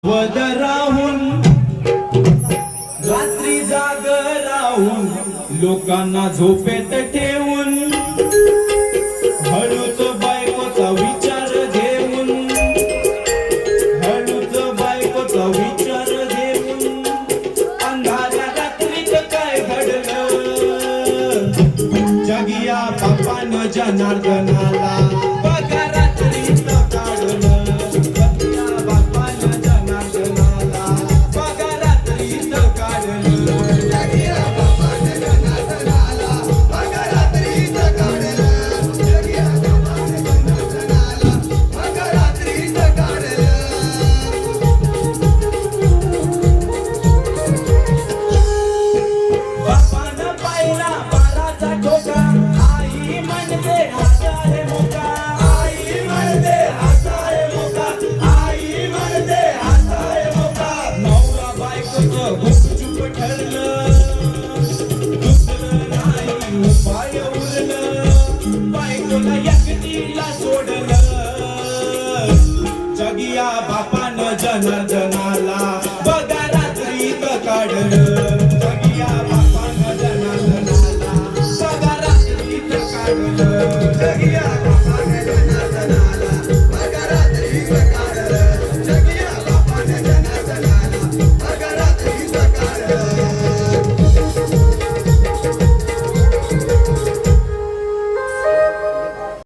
वद राहून रात्री जाग राहून लोकांना झोपेत ठेवून हळूच बायकोचा विचार घेऊन हळूच बायकोचा विचार घेऊन अंधाऱ्या रात्रीत काय घडलं जगिया बापानं जनार्दनाला बघा रात्रीत काढलं जगिया बापानं जनार्दनाला बघा रात्रीत काढलं जगिया बापानं जनार्दनाला बघा रात्रीत काढलं जगिया बापानं जनार्दनाला बघा रात्रीत काढलं बापानं पाहिला बाळाचा ठोका आई म्हणते हाताळे मुका आई म्हणते हाताळे मुका आई म्हणते हाताळे मुका नवरा बायकोचं गुपचूप ठरलं दुसरं नाही उपाय उरलं बायकोला एकटीला सोडलं जगिया बापानं जनार्दन